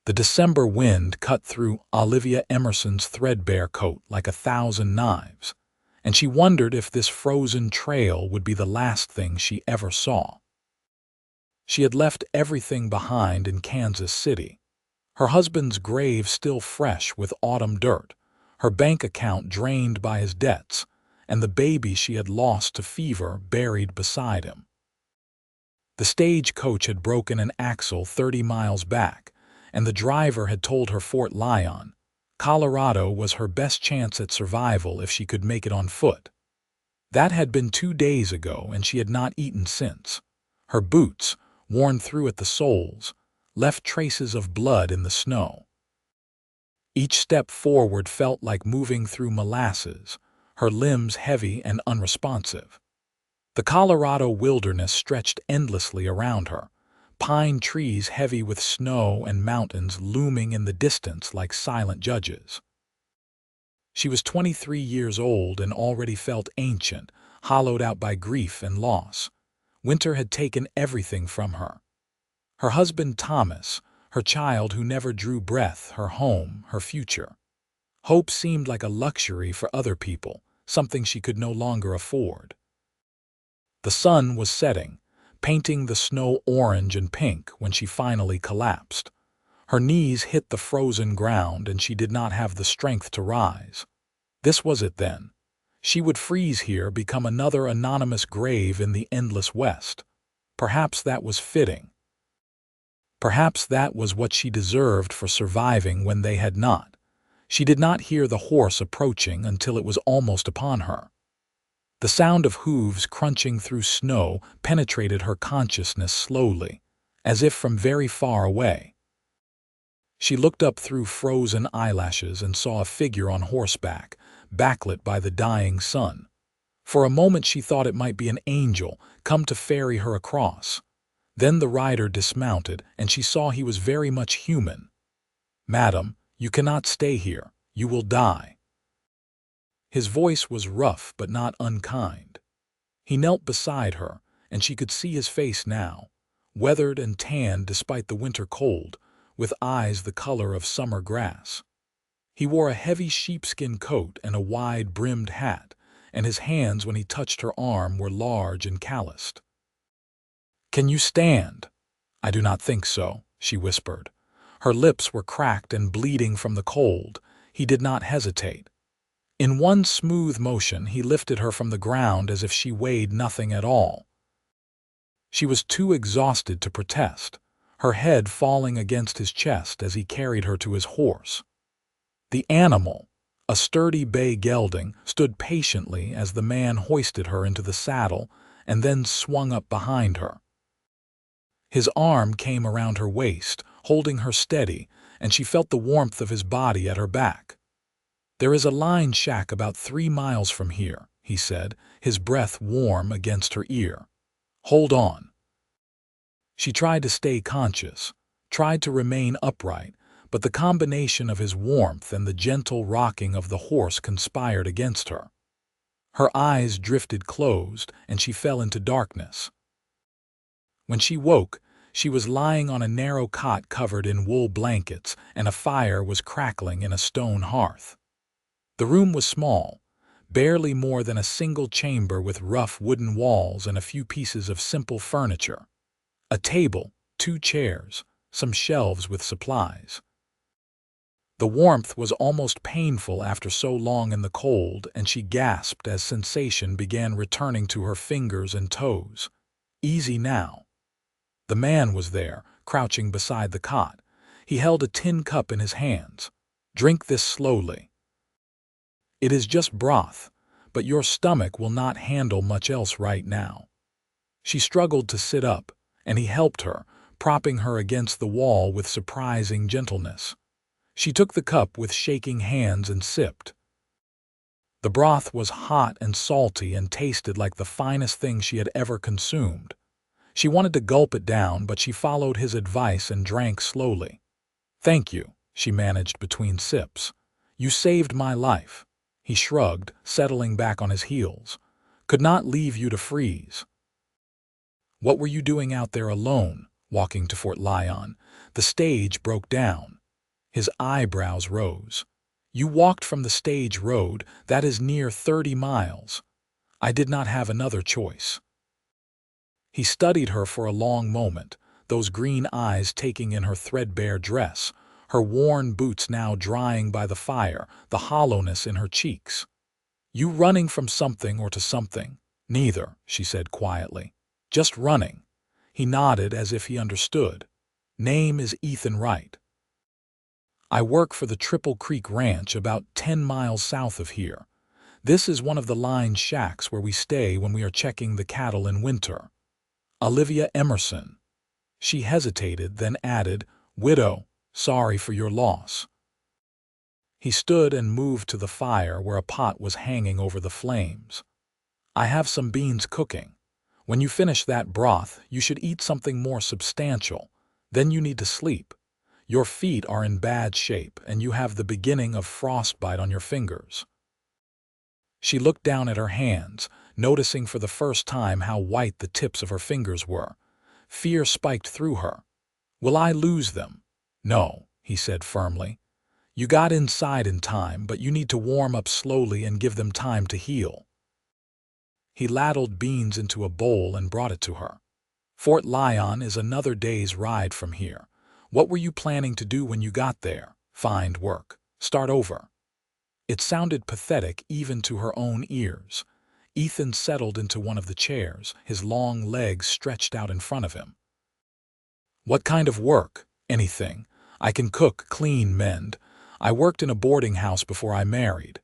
The December wind cut through Olivia Emerson's threadbare coat like 1,000 knives, and she wondered if this frozen trail would be the last thing she ever saw. She had left everything behind in Kansas City. Her husband's grave still fresh with autumn dirt, her bank account drained by his debts, and the baby she had lost to fever buried beside him. The stagecoach had broken an axle 30 miles back, and the driver had told her Fort Lyon, Colorado, was her best chance at survival if she could make it on foot. That had been 2 days ago, and she had not eaten since. Her boots, worn through at the soles, left traces of blood in the snow. Each step forward felt like moving through molasses, her limbs heavy and unresponsive. The Colorado wilderness stretched endlessly around her, pine trees heavy with snow and mountains looming in the distance like silent judges. She was 23 years old and already felt ancient, hollowed out by grief and loss. Winter had taken everything from her. Her husband Thomas, her child who never drew breath, her home, her future. Hope seemed like a luxury for other people, something she could no longer afford. The sun was setting, painting the snow orange and pink when she finally collapsed. Her knees hit the frozen ground and she did not have the strength to rise. This was it then. She would freeze here, become another anonymous grave in the endless West. Perhaps that was fitting. Perhaps that was what she deserved for surviving when they had not. She did not hear the horse approaching until it was almost upon her. The sound of hooves crunching through snow penetrated her consciousness slowly, as if from very far away. She looked up through frozen eyelashes and saw a figure on horseback, backlit by the dying sun. For a moment she thought it might be an angel come to ferry her across. Then the rider dismounted, and she saw he was very much human. "Madam, you cannot stay here. You will die." His voice was rough but not unkind. He knelt beside her, and she could see his face now, weathered and tanned despite the winter cold, with eyes the color of summer grass. He wore a heavy sheepskin coat and a wide-brimmed hat, and his hands, when he touched her arm, were large and calloused. "Can you stand?" "I do not think so," she whispered. Her lips were cracked and bleeding from the cold. He did not hesitate. In one smooth motion, he lifted her from the ground as if she weighed nothing at all. She was too exhausted to protest, her head falling against his chest as he carried her to his horse. The animal, a sturdy bay gelding, stood patiently as the man hoisted her into the saddle and then swung up behind her. His arm came around her waist, holding her steady, and she felt the warmth of his body at her back. "There is a line shack about 3 miles from here," he said, his breath warm against her ear. "Hold on." She tried to stay conscious, tried to remain upright, but the combination of his warmth and the gentle rocking of the horse conspired against her. Her eyes drifted closed, and she fell into darkness. When she woke, she was lying on a narrow cot covered in wool blankets, and a fire was crackling in a stone hearth. The room was small, barely more than a single chamber with rough wooden walls and a few pieces of simple furniture. A table, 2 chairs, some shelves with supplies. The warmth was almost painful after so long in the cold, and she gasped as sensation began returning to her fingers and toes. Easy now. The man was there, crouching beside the cot. He held a tin cup in his hands. "Drink this slowly. It is just broth, but your stomach will not handle much else right now." She struggled to sit up, and he helped her, propping her against the wall with surprising gentleness. She took the cup with shaking hands and sipped. The broth was hot and salty and tasted like the finest thing she had ever consumed. She wanted to gulp it down, but she followed his advice and drank slowly. "Thank you," she managed between sips. "You saved my life." He shrugged, settling back on his heels. "Could not leave you to freeze." "What were you doing out there alone?" "Walking to Fort Lyon. The stage broke down. His eyebrows rose. You walked from the stage road, that is near 30 miles. I did not have another choice. He studied her for a long moment, those green eyes taking in her threadbare dress, her worn boots now drying by the fire, the hollowness in her cheeks. You running from something or to something? Neither, she said quietly. Just running. He nodded as if he understood. Name is Ethan Wright. I work for the Triple Creek Ranch about 10 miles south of here. This is one of the line shacks where we stay when we are checking the cattle in winter. Olivia Emerson. She hesitated, then added, Widow, sorry for your loss. He stood and moved to the fire where a pot was hanging over the flames. I have some beans cooking. When you finish that broth, you should eat something more substantial. Then you need to sleep. Your feet are in bad shape, and you have the beginning of frostbite on your fingers. She looked down at her hands, noticing for the first time how white the tips of her fingers were. Fear spiked through her. Will I lose them? No, he said firmly. You got inside in time, but you need to warm up slowly and give them time to heal. He ladled beans into a bowl and brought it to her. Fort Lyon is another day's ride from here. What were you planning to do when you got there? Find work. Start over. It sounded pathetic even to her own ears. Ethan settled into one of the chairs, his long legs stretched out in front of him. What kind of work? Anything. I can cook, clean, mend. I worked in a boarding house before I married.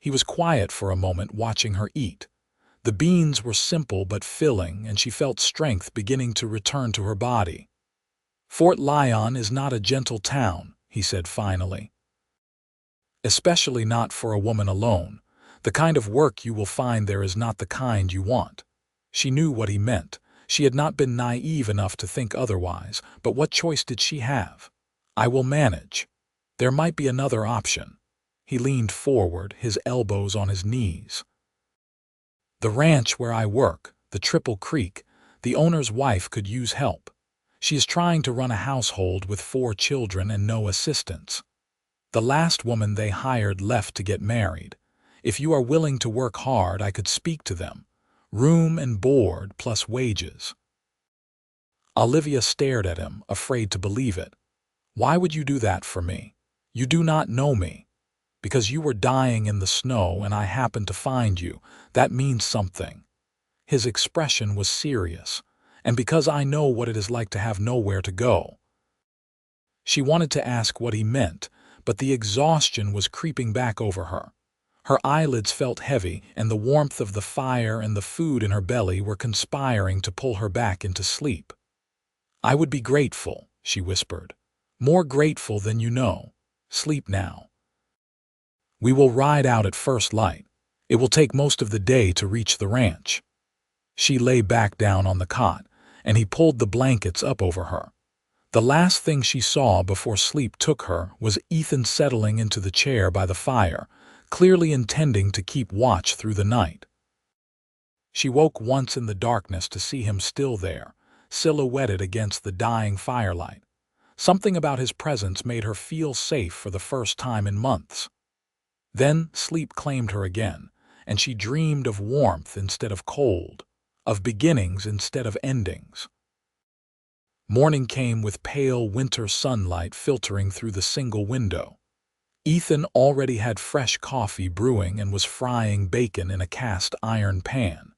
He was quiet for a moment, watching her eat. The beans were simple but filling, and she felt strength beginning to return to her body. Fort Lyon is not a gentle town, he said finally. Especially not for a woman alone. The kind of work you will find there is not the kind you want. She knew what he meant. She had not been naive enough to think otherwise, but what choice did she have? I will manage. There might be another option. He leaned forward, his elbows on his knees. The ranch where I work, the Triple Creek, the owner's wife could use help. She is trying to run a household with 4 children and no assistants. The last woman they hired left to get married. If you are willing to work hard, I could speak to them. Room and board plus wages. Olivia stared at him, afraid to believe it. Why would you do that for me? You do not know me. Because you were dying in the snow and I happened to find you. That means something. His expression was serious. And because I know what it is like to have nowhere to go. She wanted to ask what he meant, but the exhaustion was creeping back over her. Her eyelids felt heavy, and the warmth of the fire and the food in her belly were conspiring to pull her back into sleep. I would be grateful, she whispered. More grateful than you know. Sleep now. We will ride out at first light. It will take most of the day to reach the ranch. She lay back down on the cot, and he pulled the blankets up over her. The last thing she saw before sleep took her was Ethan settling into the chair by the fire, clearly intending to keep watch through the night. She woke once in the darkness to see him still there, silhouetted against the dying firelight. Something about his presence made her feel safe for the first time in months. Then sleep claimed her again, and she dreamed of warmth instead of cold, of beginnings instead of endings. Morning came with pale winter sunlight filtering through the single window. Ethan already had fresh coffee brewing and was frying bacon in a cast iron pan.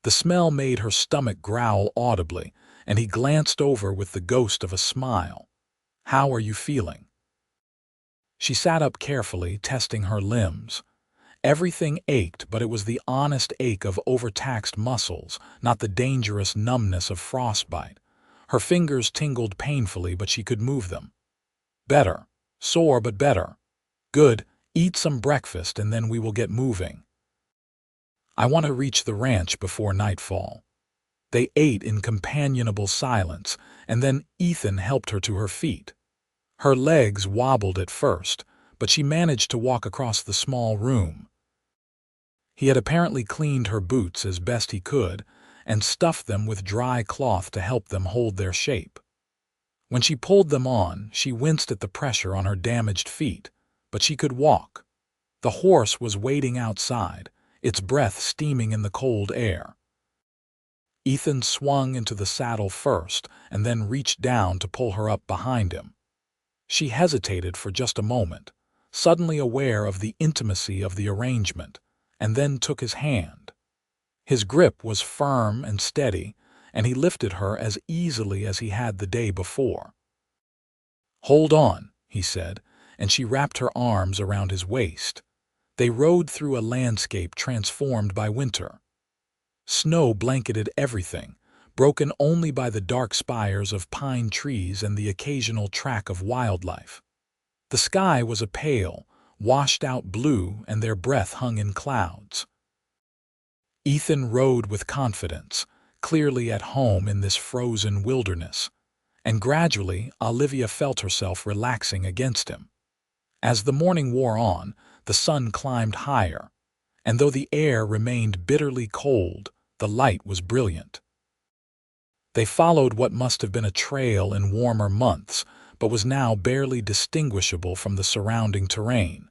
The smell made her stomach growl audibly, and he glanced over with the ghost of a smile. How are you feeling? She sat up carefully, testing her limbs. Everything ached, but it was the honest ache of overtaxed muscles, not the dangerous numbness of frostbite. Her fingers tingled painfully, but she could move them. Better. Sore, but better. Good. Eat some breakfast and then we will get moving. I want to reach the ranch before nightfall. They ate in companionable silence, and then Ethan helped her to her feet. Her legs wobbled at first, but she managed to walk across the small room. He had apparently cleaned her boots as best he could and stuffed them with dry cloth to help them hold their shape. When she pulled them on, she winced at the pressure on her damaged feet, but she could walk. The horse was waiting outside, its breath steaming in the cold air. Ethan swung into the saddle first and then reached down to pull her up behind him. She hesitated for just a moment, suddenly aware of the intimacy of the arrangement, and then took his hand. His grip was firm and steady, and he lifted her as easily as he had the day before. "Hold on," he said, and she wrapped her arms around his waist. They rode through a landscape transformed by winter. Snow blanketed everything, broken only by the dark spires of pine trees and the occasional track of wildlife. The sky was a pale, washed-out blue, and their breath hung in clouds. Ethan rode with confidence, clearly at home in this frozen wilderness, and gradually Olivia felt herself relaxing against him. As the morning wore on, the sun climbed higher, and though the air remained bitterly cold, the light was brilliant. They followed what must have been a trail in warmer months, but was now barely distinguishable from the surrounding terrain.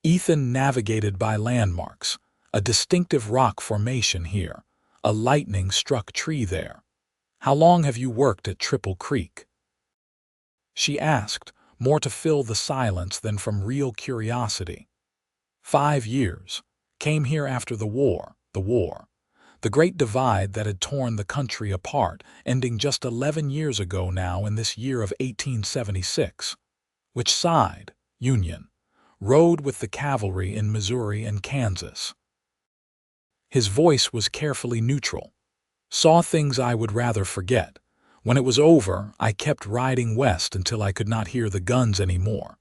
Ethan navigated by landmarks, a distinctive rock formation here, a lightning-struck tree there. "How long have you worked at Triple Creek?" she asked, more to fill the silence than from real curiosity. 5 years. Came here after the war. The great divide that had torn the country apart, ending just 11 years ago now in this year of 1876. Which side? Union. Rode with the cavalry in Missouri and Kansas. His voice was carefully neutral. Saw things I would rather forget. When it was over, I kept riding west until I could not hear the guns anymore.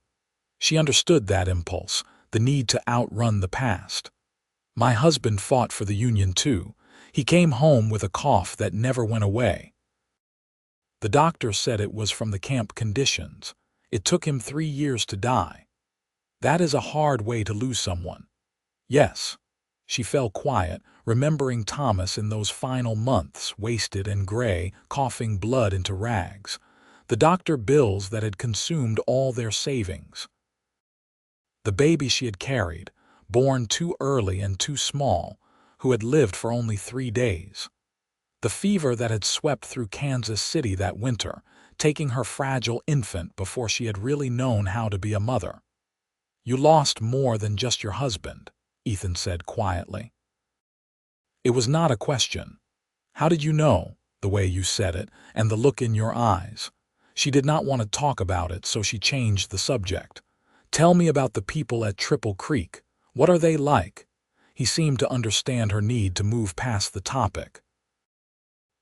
She understood that impulse, the need to outrun the past. My husband fought for the Union too. He came home with a cough that never went away. The doctor said it was from the camp conditions. It took him 3 years to die. That is a hard way to lose someone. Yes. She fell quiet, remembering Thomas in those final months, wasted and gray, coughing blood into rags. The doctor bills that had consumed all their savings. The baby she had carried, born too early and too small, who had lived for only 3 days. The fever that had swept through Kansas City that winter, taking her fragile infant before she had really known how to be a mother. "You lost more than just your husband," Ethan said quietly. It was not a question. "How did you know?" The way you said it, and the look in your eyes. She did not want to talk about it, so she changed the subject. "Tell me about the people at Triple Creek. What are they like?" He seemed to understand her need to move past the topic.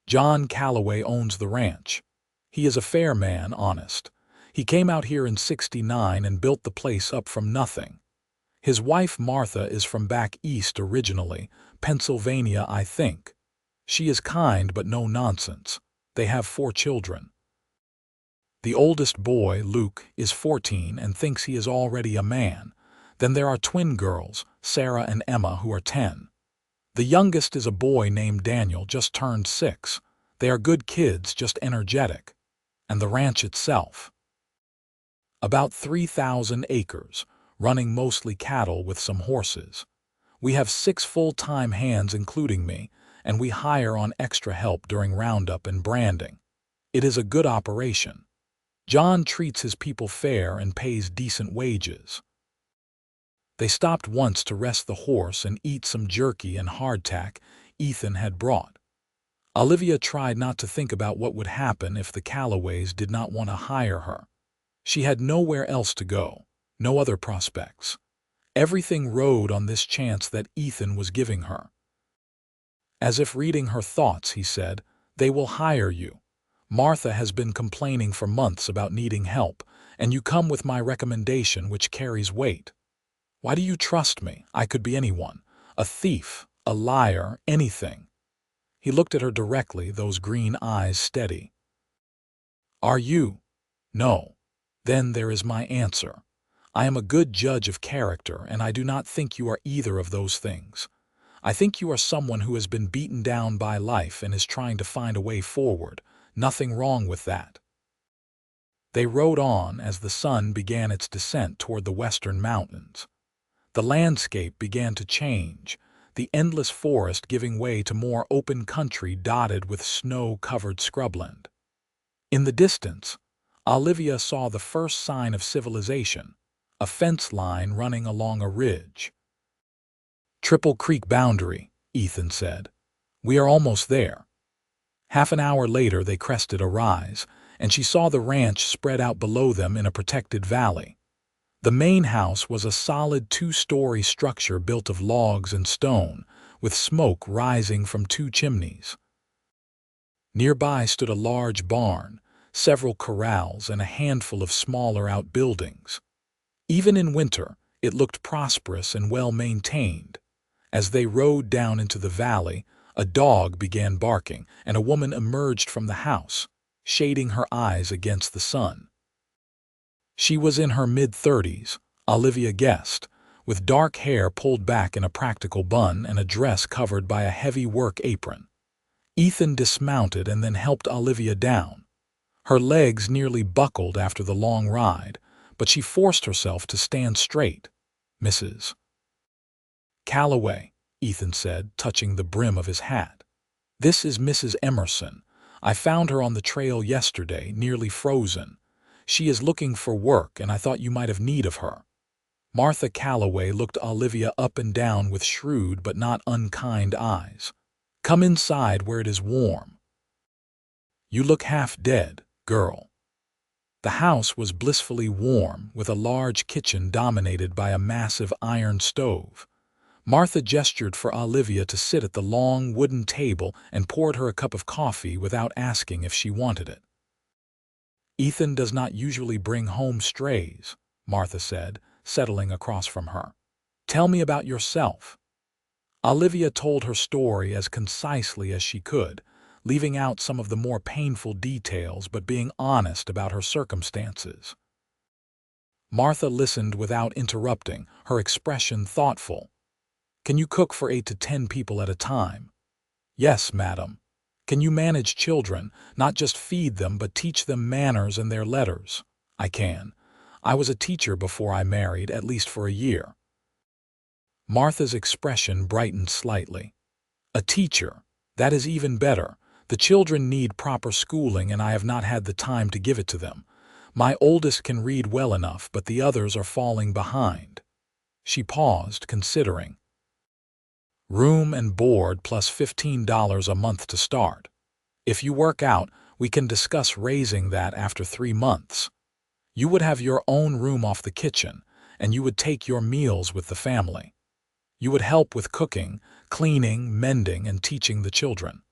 "John Calloway owns the ranch. He is a fair man, honest. He came out here in '69 and built the place up from nothing. His wife Martha is from back east originally, Pennsylvania, I think. She is kind but no nonsense. They have 4 children. The oldest boy, Luke, is 14 and thinks he is already a man. Then there are twin girls, Sarah and Emma, who are 10. The youngest is a boy named Daniel, just turned 6. They are good kids, just energetic. And the ranch itself. About 3,000 acres, running mostly cattle with some horses. We have 6 full-time hands including me, and we hire on extra help during roundup and branding. It is a good operation. John treats his people fair and pays decent wages." They stopped once to rest the horse and eat some jerky and hardtack Ethan had brought. Olivia tried not to think about what would happen if the Calloways did not want to hire her. She had nowhere else to go, no other prospects. Everything rode on this chance that Ethan was giving her. As if reading her thoughts, he said, "They will hire you. Martha has been complaining for months about needing help, and you come with my recommendation, which carries weight. Why do you trust me? I could be anyone. A thief, a liar, anything." He looked at her directly, those green eyes steady. "Are you?" "No." "Then there is my answer. I am a good judge of character, and I do not think you are either of those things. I think you are someone who has been beaten down by life and is trying to find a way forward. Nothing wrong with that." They rode on as the sun began its descent toward the western mountains. The landscape began to change, the endless forest giving way to more open country dotted with snow-covered scrubland. In the distance, Olivia saw the first sign of civilization, a fence line running along a ridge. "Triple Creek boundary," Ethan said. "We are almost there." Half an hour later they crested a rise, and she saw the ranch spread out below them in a protected valley. The main house was a solid two-story structure built of logs and stone, with smoke rising from two chimneys. Nearby stood a large barn, several corrals, and a handful of smaller outbuildings. Even in winter, it looked prosperous and well-maintained. As they rode down into the valley, a dog began barking, and a woman emerged from the house, shading her eyes against the sun. She was in her mid-30s, Olivia guessed, with dark hair pulled back in a practical bun and a dress covered by a heavy work apron. Ethan dismounted and then helped Olivia down. Her legs nearly buckled after the long ride, but she forced herself to stand straight. "Mrs. Calloway," Ethan said, touching the brim of his hat. "This is Mrs. Emerson. I found her on the trail yesterday, nearly frozen. She is looking for work, and I thought you might have need of her." Martha Calloway looked Olivia up and down with shrewd but not unkind eyes. "Come inside where it is warm. You look half dead, girl." The house was blissfully warm, with a large kitchen dominated by a massive iron stove. Martha gestured for Olivia to sit at the long wooden table and poured her a cup of coffee without asking if she wanted it. "Ethan does not usually bring home strays," Martha said, settling across from her. "Tell me about yourself." Olivia told her story as concisely as she could, leaving out some of the more painful details but being honest about her circumstances. Martha listened without interrupting, her expression thoughtful. "Can you cook for 8 to 10 people at a time?" "Yes, madam." "Can you manage children, not just feed them but teach them manners and their letters?" "I can. I was a teacher before I married, at least for a year." Martha's expression brightened slightly. "A teacher. That is even better. The children need proper schooling and I have not had the time to give it to them. My oldest can read well enough, but the others are falling behind." She paused, considering. "Room and board plus $15 a month to start. If you work out, we can discuss raising that after 3 months. You would have your own room off the kitchen, and you would take your meals with the family. You would help with cooking, cleaning, mending, and teaching the children.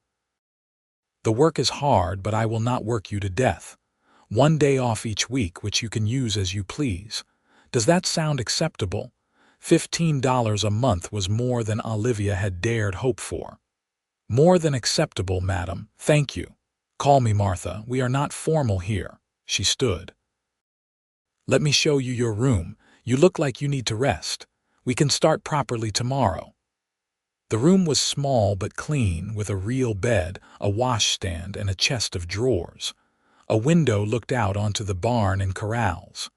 The work is hard, but I will not work you to death. 1 day off each week, which you can use as you please. Does that sound acceptable?" $15 a month was more than Olivia had dared hope for. "More than acceptable, madam. Thank you. Call me Martha. We are not formal here." She stood. "Let me show you your room. You look like you need to rest. We can start properly tomorrow." The room was small but clean, with a real bed, a washstand, and a chest of drawers. A window looked out onto the barn and corrals.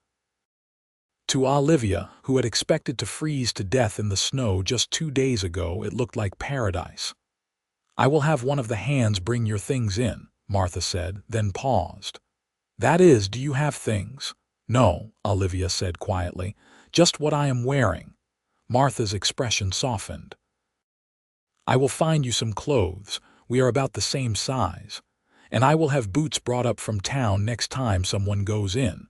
To Olivia, who had expected to freeze to death in the snow just 2 days ago, it looked like paradise. "I will have one of the hands bring your things in," Martha said, then paused. "That is, do you have things?" "No," Olivia said quietly, "just what I am wearing." Martha's expression softened. "I will find you some clothes. We are about the same size. And I will have boots brought up from town next time someone goes in.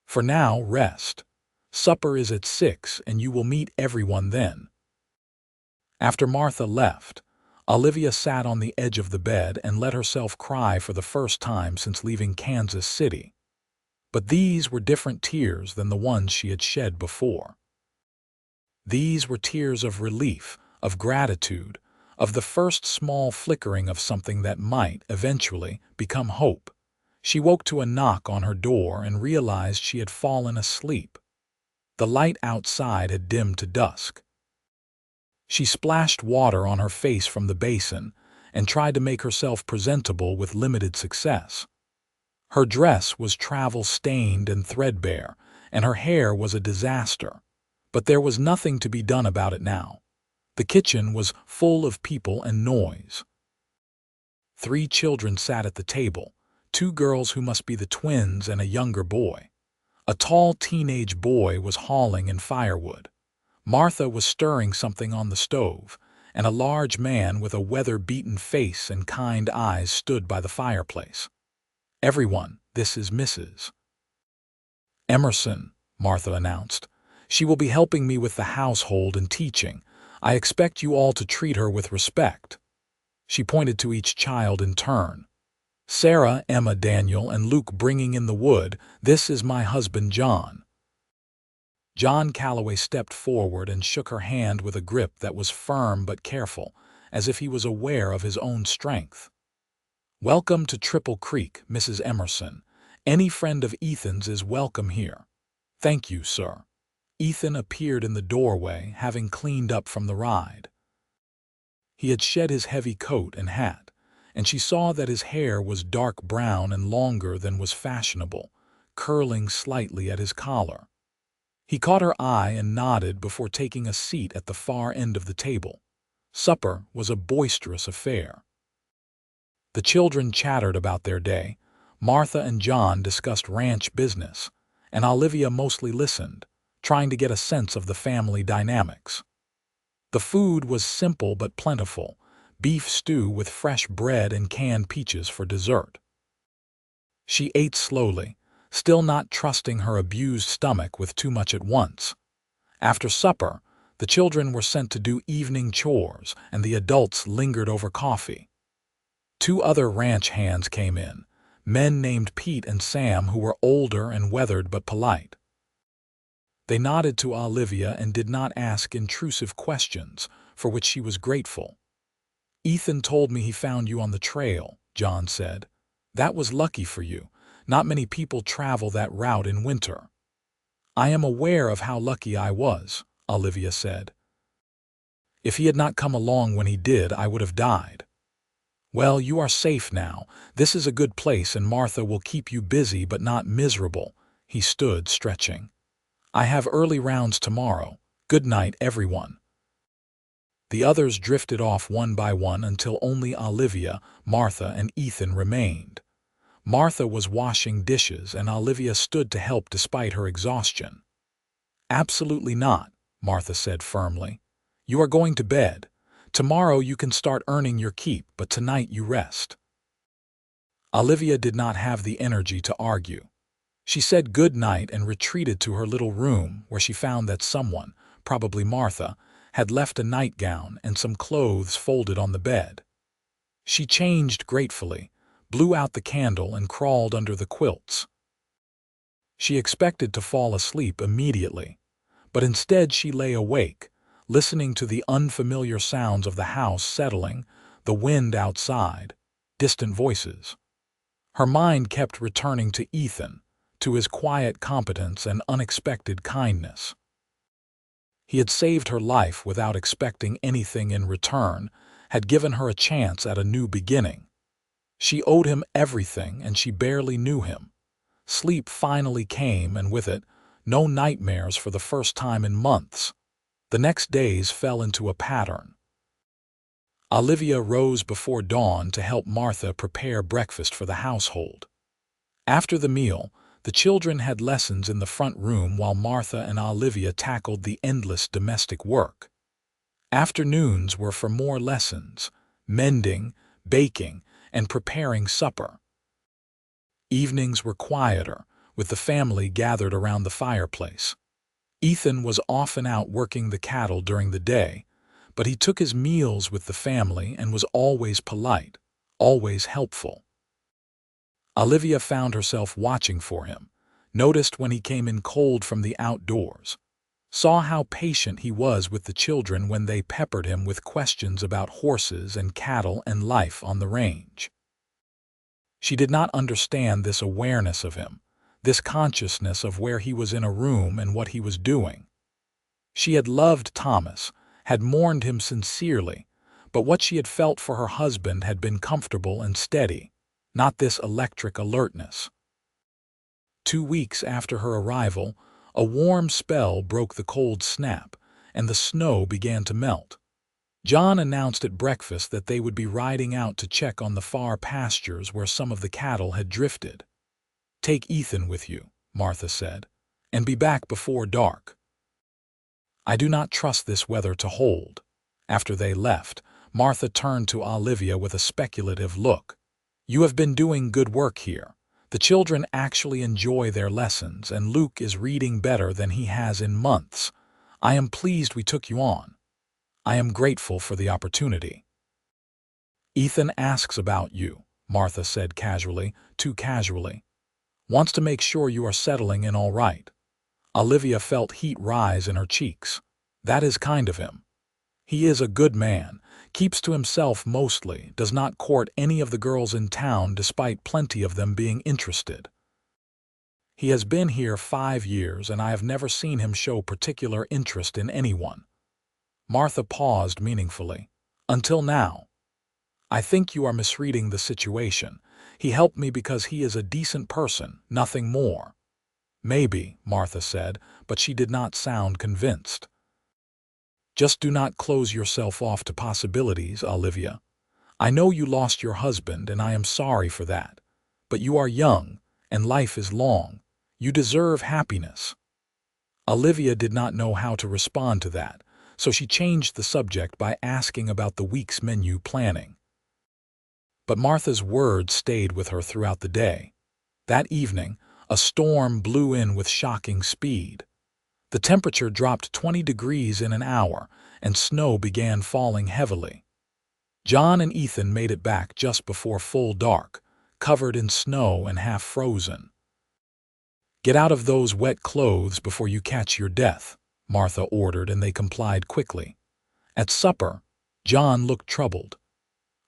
For now, rest. Supper is at 6, and you will meet everyone then." After Martha left, Olivia sat on the edge of the bed and let herself cry for the first time since leaving Kansas City. But these were different tears than the ones she had shed before. These were tears of relief, of gratitude, of the first small flickering of something that might, eventually, become hope. She woke to a knock on her door and realized she had fallen asleep. The light outside had dimmed to dusk. She splashed water on her face from the basin and tried to make herself presentable with limited success. Her dress was travel-stained and threadbare, and her hair was a disaster. But there was nothing to be done about it now. The kitchen was full of people and noise. 3 children sat at the table, 2 girls who must be the twins and a younger boy. A tall teenage boy was hauling in firewood. Martha was stirring something on the stove, and a large man with a weather-beaten face and kind eyes stood by the fireplace. "Everyone, this is Mrs. Emerson," Martha announced. "She will be helping me with the household and teaching. I expect you all to treat her with respect." She pointed to each child in turn. "Sarah, Emma, Daniel, and Luke bringing in the wood. This is my husband, John." John Calloway stepped forward and shook her hand with a grip that was firm but careful, as if he was aware of his own strength. "Welcome to Triple Creek, Mrs. Emerson. Any friend of Ethan's is welcome here." "Thank you, sir." Ethan appeared in the doorway, having cleaned up from the ride. He had shed his heavy coat and hat, and she saw that his hair was dark brown and longer than was fashionable, curling slightly at his collar. He caught her eye and nodded before taking a seat at the far end of the table. Supper was a boisterous affair. The children chattered about their day. Martha and John discussed ranch business, and Olivia mostly listened, trying to get a sense of the family dynamics. The food was simple but plentiful, beef stew with fresh bread and canned peaches for dessert. She ate slowly, still not trusting her abused stomach with too much at once. After supper, the children were sent to do evening chores, and the adults lingered over coffee. 2 other ranch hands came in, men named Pete and Sam who were older and weathered but polite. They nodded to Olivia and did not ask intrusive questions, for which she was grateful. "Ethan told me he found you on the trail," John said. "That was lucky for you. Not many people travel that route in winter." "I am aware of how lucky I was," Olivia said. "If he had not come along when he did, I would have died." "Well, you are safe now. This is a good place, and Martha will keep you busy but not miserable." He stood, stretching. "I have early rounds tomorrow. Good night, everyone." The others drifted off one by one until only Olivia, Martha, and Ethan remained. Martha was washing dishes, and Olivia stood to help despite her exhaustion. "Absolutely not," Martha said firmly. "You are going to bed. Tomorrow you can start earning your keep, but tonight you rest." Olivia did not have the energy to argue. She said good night and retreated to her little room, where she found that someone, probably Martha, had left a nightgown and some clothes folded on the bed. She changed gratefully, blew out the candle, and crawled under the quilts. She expected to fall asleep immediately, but instead she lay awake, listening to the unfamiliar sounds of the house settling, the wind outside, distant voices. Her mind kept returning to Ethan, to his quiet competence and unexpected kindness. He had saved her life without expecting anything in return, had given her a chance at a new beginning. She owed him everything, and she barely knew him. Sleep finally came, and with it, no nightmares for the first time in months. The next days fell into a pattern. Olivia rose before dawn to help Martha prepare breakfast for the household. After the meal, the children had lessons in the front room while Martha and Olivia tackled the endless domestic work. Afternoons were for more lessons, mending, baking, and preparing supper. Evenings were quieter, with the family gathered around the fireplace. Ethan was often out working the cattle during the day, but he took his meals with the family and was always polite, always helpful. Olivia found herself watching for him, noticed when he came in cold from the outdoors, saw how patient he was with the children when they peppered him with questions about horses and cattle and life on the range. She did not understand this awareness of him, this consciousness of where he was in a room and what he was doing. She had loved Thomas, had mourned him sincerely, but what she had felt for her husband had been comfortable and steady, not this electric alertness. 2 weeks after her arrival, a warm spell broke the cold snap, and the snow began to melt. John announced at breakfast that they would be riding out to check on the far pastures where some of the cattle had drifted. "Take Ethan with you," Martha said, "and be back before dark." "I do not trust this weather to hold." After they left, Martha turned to Olivia with a speculative look. "You have been doing good work here. The children actually enjoy their lessons, and Luke is reading better than he has in months. I am pleased we took you on. I am grateful for the opportunity." "Ethan asks about you," Martha said casually, too casually. "Wants to make sure you are settling in all right." Olivia felt heat rise in her cheeks. "That is kind of him. He is a good man, keeps to himself mostly, does not court any of the girls in town despite plenty of them being interested. He has been here 5 years and I have never seen him show particular interest in anyone." Martha paused meaningfully. "Until now. I think you are misreading the situation. He helped me because he is a decent person, nothing more." "Maybe," Martha said, but she did not sound convinced. "Just do not close yourself off to possibilities, Olivia. I know you lost your husband and I am sorry for that. But you are young, and life is long. You deserve happiness." Olivia did not know how to respond to that, so she changed the subject by asking about the week's menu planning. But Martha's words stayed with her throughout the day. That evening, a storm blew in with shocking speed. The temperature dropped 20 degrees in an hour, and snow began falling heavily. John and Ethan made it back just before full dark, covered in snow and half frozen. "Get out of those wet clothes before you catch your death," Martha ordered, and they complied quickly. At supper, John looked troubled.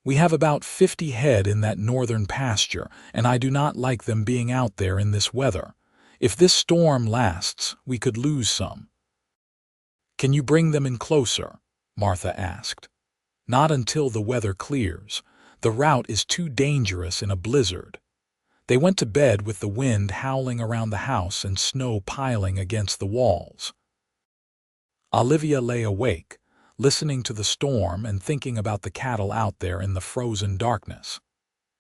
"We have about 50 head in that northern pasture, and I do not like them being out there in this weather. If this storm lasts, we could lose some." "Can you bring them in closer?" Martha asked. "Not until the weather clears. The route is too dangerous in a blizzard." They went to bed with the wind howling around the house and snow piling against the walls. Olivia lay awake, listening to the storm and thinking about the cattle out there in the frozen darkness.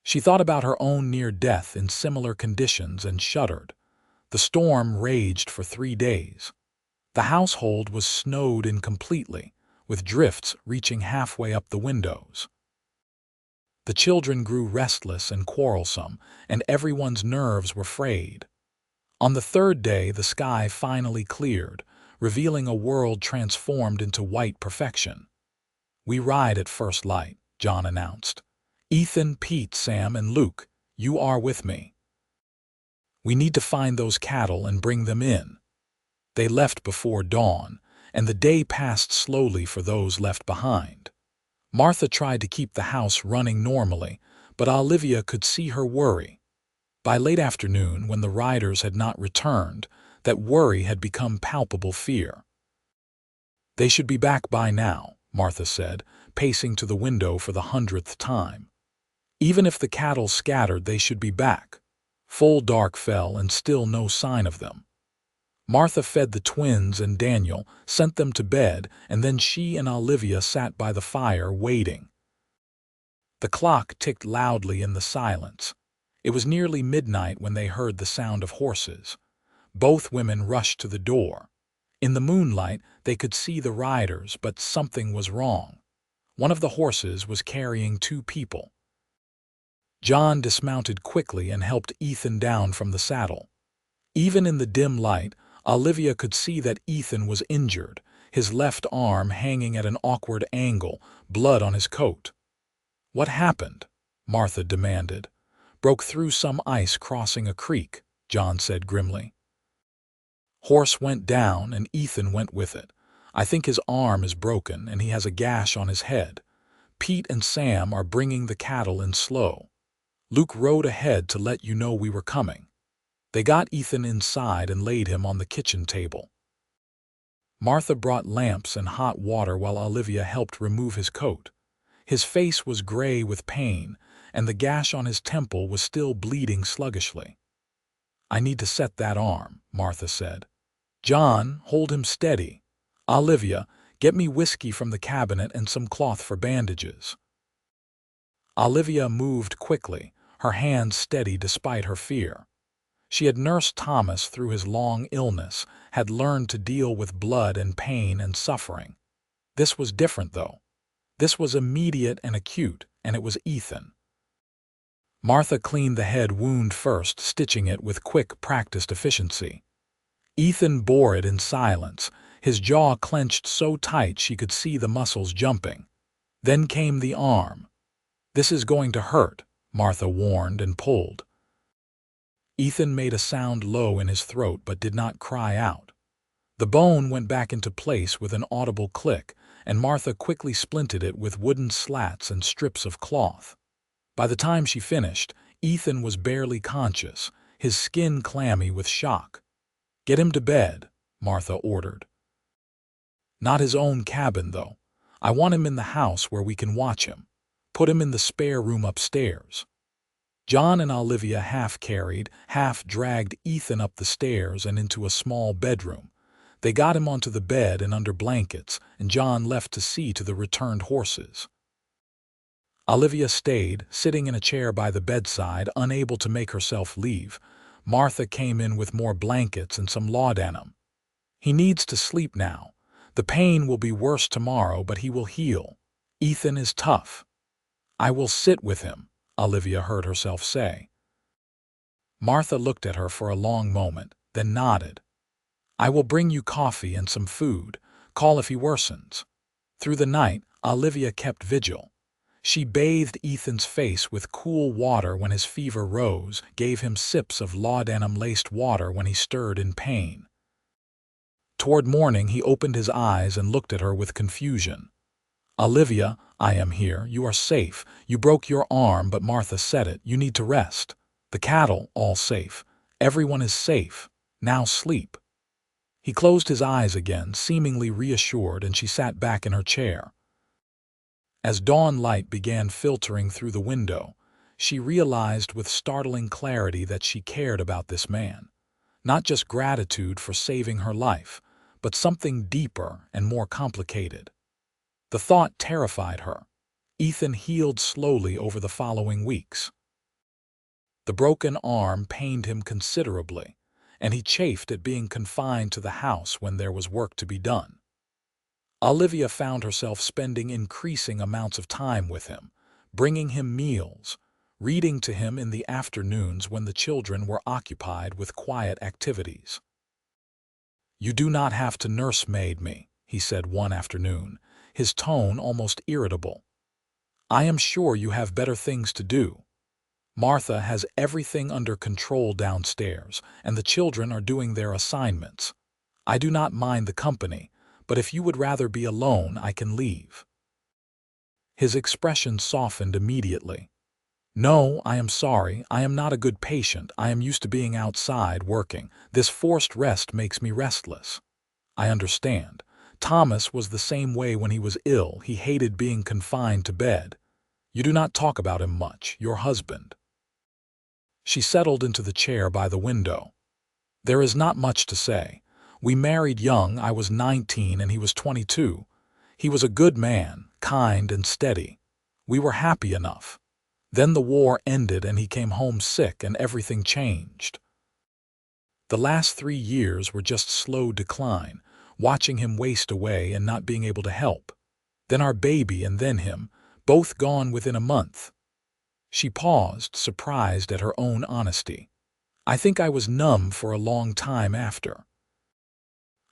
She thought about her own near death in similar conditions and shuddered. The storm raged for 3 days. The household was snowed in completely, with drifts reaching halfway up the windows. The children grew restless and quarrelsome, and everyone's nerves were frayed. On the 3rd day, the sky finally cleared, revealing a world transformed into white perfection. "We ride at first light," John announced. "Ethan, Pete, Sam, and Luke, you are with me. We need to find those cattle and bring them in." They left before dawn, and the day passed slowly for those left behind. Martha tried to keep the house running normally, but Olivia could see her worry. By late afternoon, when the riders had not returned, that worry had become palpable fear. "They should be back by now," Martha said, pacing to the window for the 100th time. "Even if the cattle scattered, they should be back." Full dark fell and still no sign of them. Martha fed the twins and Daniel, sent them to bed, and then she and Olivia sat by the fire waiting. The clock ticked loudly in the silence. It was nearly midnight when they heard the sound of horses. Both women rushed to the door. In the moonlight, they could see the riders, but something was wrong. One of the horses was carrying 2 people. John dismounted quickly and helped Ethan down from the saddle. Even in the dim light, Olivia could see that Ethan was injured, his left arm hanging at an awkward angle, blood on his coat. "What happened?" Martha demanded. "Broke through some ice crossing a creek," John said grimly. "Horse went down and Ethan went with it. I think his arm is broken and he has a gash on his head. Pete and Sam are bringing the cattle in slow. Luke rode ahead to let you know we were coming. They got Ethan inside and laid him on the kitchen table." Martha brought lamps and hot water while Olivia helped remove his coat. His face was gray with pain, and the gash on his temple was still bleeding sluggishly. I need to set that arm, Martha said. John, hold him steady. Olivia, get me whiskey from the cabinet and some cloth for bandages. Olivia moved quickly, her hands steady despite her fear. She had nursed Thomas through his long illness, had learned to deal with blood and pain and suffering. This was different, though. This was immediate and acute, and it was Ethan. Martha cleaned the head wound first, stitching it with quick, practiced efficiency. Ethan bore it in silence, his jaw clenched so tight she could see the muscles jumping. Then came the arm. This is going to hurt, Martha warned and pulled. Ethan made a sound low in his throat but did not cry out. The bone went back into place with an audible click, and Martha quickly splinted it with wooden slats and strips of cloth. By the time she finished, Ethan was barely conscious, his skin clammy with shock. Get him to bed, Martha ordered. Not his own cabin, though. I want him in the house where we can watch him. Put him in the spare room upstairs. John and Olivia half-carried, half-dragged Ethan up the stairs and into a small bedroom. They got him onto the bed and under blankets, and John left to see to the returned horses. Olivia stayed, sitting in a chair by the bedside, unable to make herself leave. Martha came in with more blankets and some laudanum. He needs to sleep now. The pain will be worse tomorrow, but he will heal. Ethan is tough. I will sit with him, Olivia heard herself say. Martha looked at her for a long moment, then nodded. I will bring you coffee and some food. Call if he worsens. Through the night, Olivia kept vigil. She bathed Ethan's face with cool water when his fever rose, gave him sips of laudanum-laced water when he stirred in pain. Toward morning, he opened his eyes and looked at her with confusion. Olivia, I am here. You are safe. You broke your arm, but Martha said it. You need to rest. The cattle, all safe. Everyone is safe. Now sleep. He closed his eyes again, seemingly reassured, and she sat back in her chair. As dawn light began filtering through the window, she realized with startling clarity that she cared about this man. Not just gratitude for saving her life, but something deeper and more complicated. The thought terrified her. Ethan healed slowly over the following weeks. The broken arm pained him considerably, and he chafed at being confined to the house when there was work to be done. Olivia found herself spending increasing amounts of time with him, bringing him meals, reading to him in the afternoons when the children were occupied with quiet activities. You do not have to nursemaid me, he said one afternoon, his tone almost irritable. I am sure you have better things to do. Martha has everything under control downstairs, and the children are doing their assignments. I do not mind the company, but if you would rather be alone, I can leave. His expression softened immediately. No, I am sorry. I am not a good patient. I am used to being outside working. This forced rest makes me restless. I understand. Thomas was the same way when he was ill. He hated being confined to bed. You do not talk about him much, your husband. She settled into the chair by the window. There is not much to say. We married young. I was 19 and he was 22. He was a good man, kind and steady. We were happy enough. Then the war ended and he came home sick and everything changed. The last 3 years were just slow decline, watching him waste away and not being able to help. Then our baby and then him, both gone within a month. She paused, surprised at her own honesty. I think I was numb for a long time after.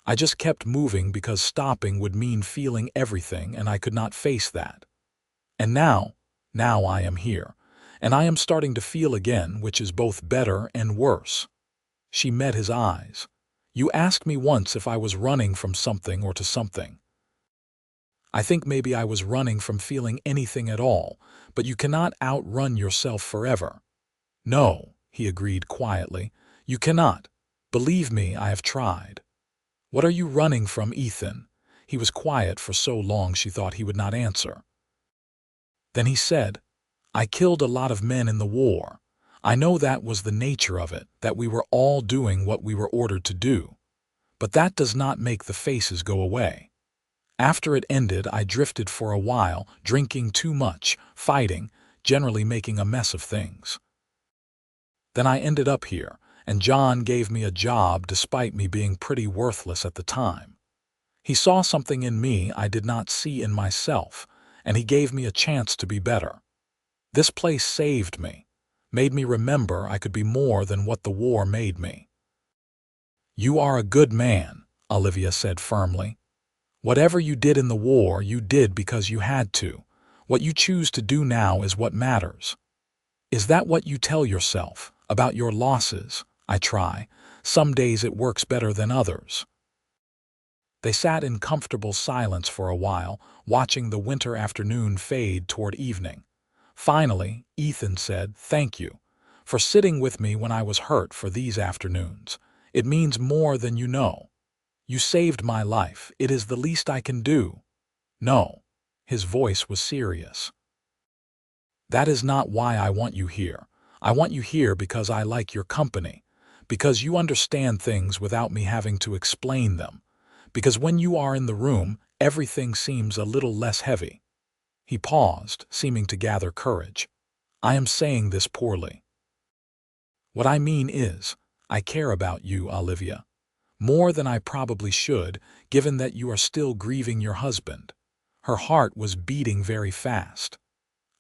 I just kept moving because stopping would mean feeling everything, and I could not face that. And now I am here, and I am starting to feel again, which is both better and worse. She met his eyes. You asked me once if I was running from something or to something. I think maybe I was running from feeling anything at all, but you cannot outrun yourself forever. No, he agreed quietly. You cannot. Believe me, I have tried. What are you running from, Ethan? He was quiet for so long she thought he would not answer. Then he said, I killed a lot of men in the war. I know that was the nature of it, that we were all doing what we were ordered to do. But that does not make the faces go away. After it ended, I drifted for a while, drinking too much, fighting, generally making a mess of things. Then I ended up here, and John gave me a job despite me being pretty worthless at the time. He saw something in me I did not see in myself, and he gave me a chance to be better. This place saved me, made me remember I could be more than what the war made me. "You are a good man," Olivia said firmly. "Whatever you did in the war, you did because you had to. What you choose to do now is what matters." "Is that what you tell yourself, about your losses?" I try. "Some days it works better than others." They sat in comfortable silence for a while, watching the winter afternoon fade toward evening. Finally, Ethan said, "Thank you for sitting with me when I was hurt for these afternoons. It means more than you know. You saved my life. It is the least I can do." "No." His voice was serious. "That is not why I want you here. I want you here because I like your company, because you understand things without me having to explain them, because when you are in the room, everything seems a little less heavy." He paused, seeming to gather courage. "I am saying this poorly. What I mean is, I care about you, Olivia, more than I probably should, given that you are still grieving your husband." Her heart was beating very fast.